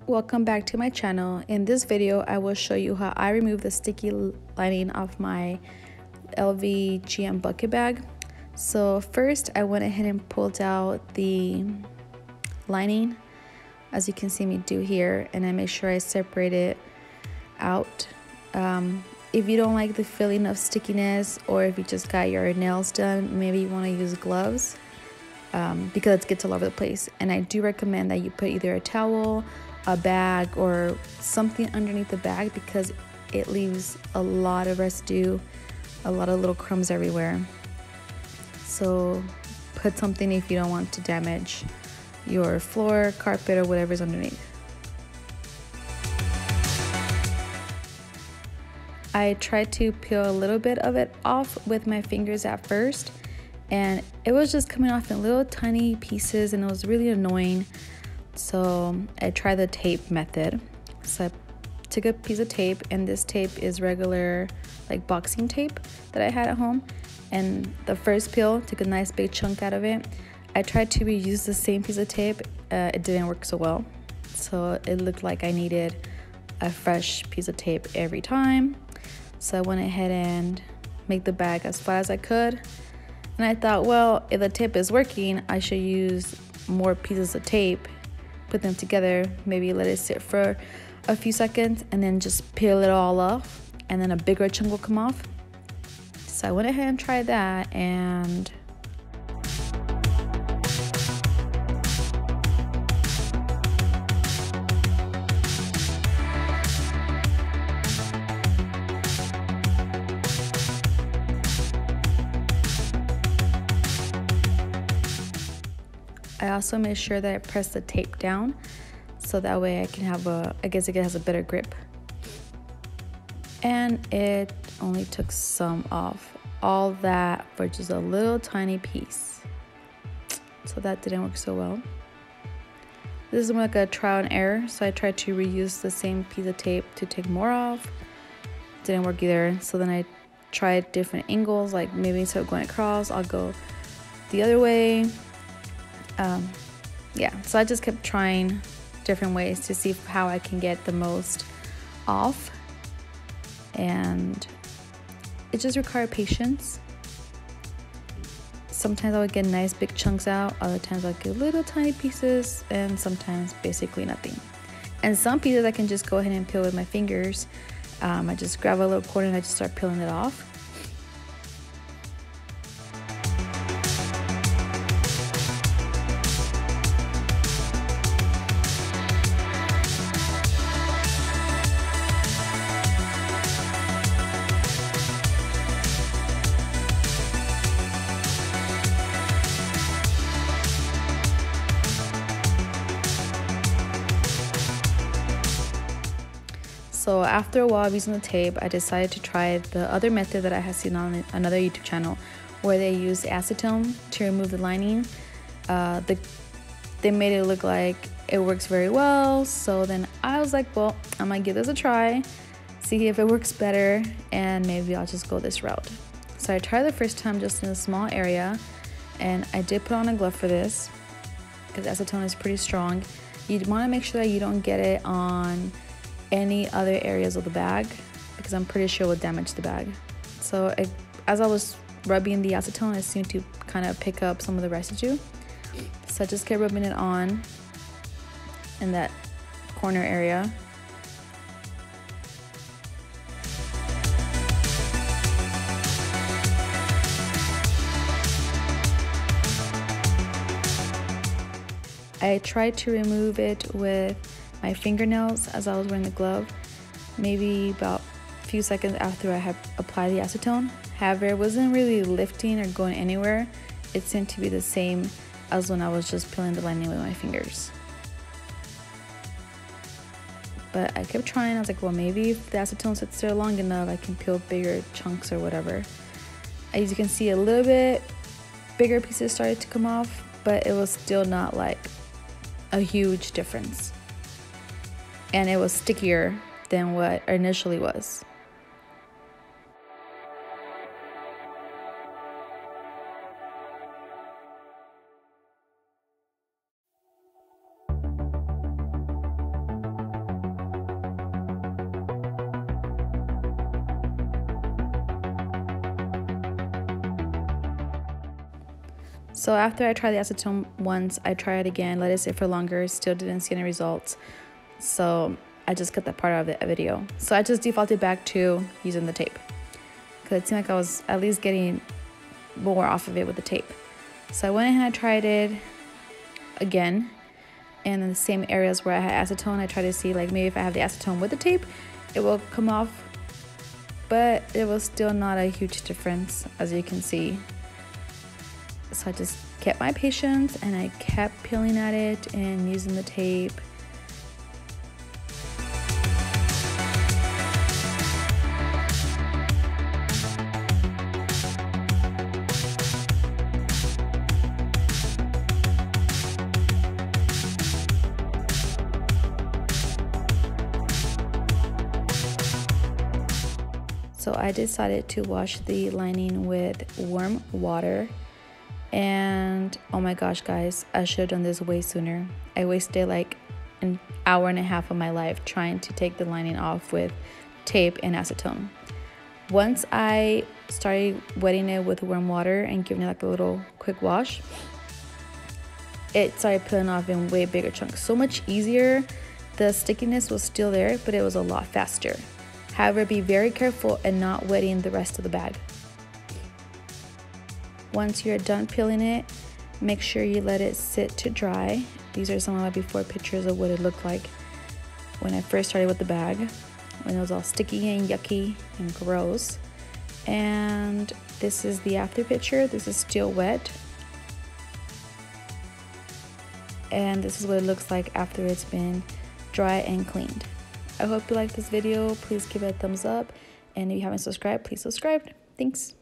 Welcome back to my channel. In this video, I will show you how I remove the sticky lining off my LV GM bucket bag. So first, I went ahead and pulled out the lining, as you can see me do here, and I make sure I separate it out. If you don't like the feeling of stickiness, or if you just got your nails done, maybe you want to use gloves because it gets all over the place. And I do recommend that you put either a towel, a bag, or something underneath the bag because it leaves a lot of residue, a lot of little crumbs everywhere. So put something if you don't want to damage your floor, carpet, or whatever's underneath. I tried to peel a little bit of it off with my fingers at first, and it was just coming off in little tiny pieces, and it was really annoying. So I tried the tape method. So I took a piece of tape, and this tape is regular like boxing tape that I had at home, and the first peel took a nice big chunk out of it. I tried to reuse the same piece of tape. It didn't work so well, so it looked like I needed a fresh piece of tape every time. So I went ahead and made the bag as flat as I could, and I thought, well, if the tape is working, I should use more pieces of tape, put them together, maybe let it sit for a few seconds, and then just peel it all off, and then a bigger chunk will come off. So I went ahead and tried that, and I also made sure that I press the tape down so that way I can have I guess it has a better grip. And it only took some off. All that for just a little tiny piece. So that didn't work so well. This is more like a trial and error, so I tried to reuse the same piece of tape to take more off. Didn't work either. So then I tried different angles, like maybe instead of going across, I'll go the other way. Yeah, so I just kept trying different ways to see how I can get the most off, and it just required patience. Sometimes I would get nice big chunks out, other times I'd get little tiny pieces, and sometimes basically nothing. And some pieces I can just go ahead and peel with my fingers. I just grab a little corner and I just start peeling it off. So after a while of using the tape, I decided to try the other method that I had seen on another YouTube channel, where they use acetone to remove the lining. They made it look like it works very well. So then I was like, well, I'm gonna give this a try, see if it works better, and maybe I'll just go this route. So I tried the first time just in a small area, and I did put on a glove for this because acetone is pretty strong. You want to make sure that you don't get it on any other areas of the bag because I'm pretty sure it would damage the bag. So as I was rubbing the acetone, it seemed to kind of pick up some of the residue. So I just kept rubbing it on in that corner area. I tried to remove it with my fingernails as I was wearing the glove, maybe about a few seconds after I had applied the acetone. However, it wasn't really lifting or going anywhere. It seemed to be the same as when I was just peeling the lining with my fingers. But I kept trying. I was like, well, maybe if the acetone sits there long enough, I can peel bigger chunks or whatever. As you can see, a little bit bigger pieces started to come off, but it was still not like a huge difference. And it was stickier than what initially was. So after I tried the acetone once, I tried it again, let it sit for longer, still didn't see any results. So I just cut that part out of the video. So I just defaulted back to using the tape, because it seemed like I was at least getting more off of it with the tape. So I went ahead and I tried it again, and in the same areas where I had acetone, I tried to see like maybe if I have the acetone with the tape, it will come off, but it was still not a huge difference, as you can see. So I just kept my patience and I kept peeling at it and using the tape. So I decided to wash the lining with warm water, and oh my gosh guys, I should have done this way sooner. I wasted like an hour and a half of my life trying to take the lining off with tape and acetone. Once I started wetting it with warm water and giving it like a little quick wash, it started peeling off in way bigger chunks, so much easier. The stickiness was still there, but it was a lot faster. However, be very careful and not wetting the rest of the bag. Once you're done peeling it, make sure you let it sit to dry. These are some of my before pictures of what it looked like when I first started with the bag, when it was all sticky and yucky and gross. And this is the after picture. This is still wet. And this is what it looks like after it's been dry and cleaned. I hope you liked this video. Please give it a thumbs up. And if you haven't subscribed, please subscribe. Thanks.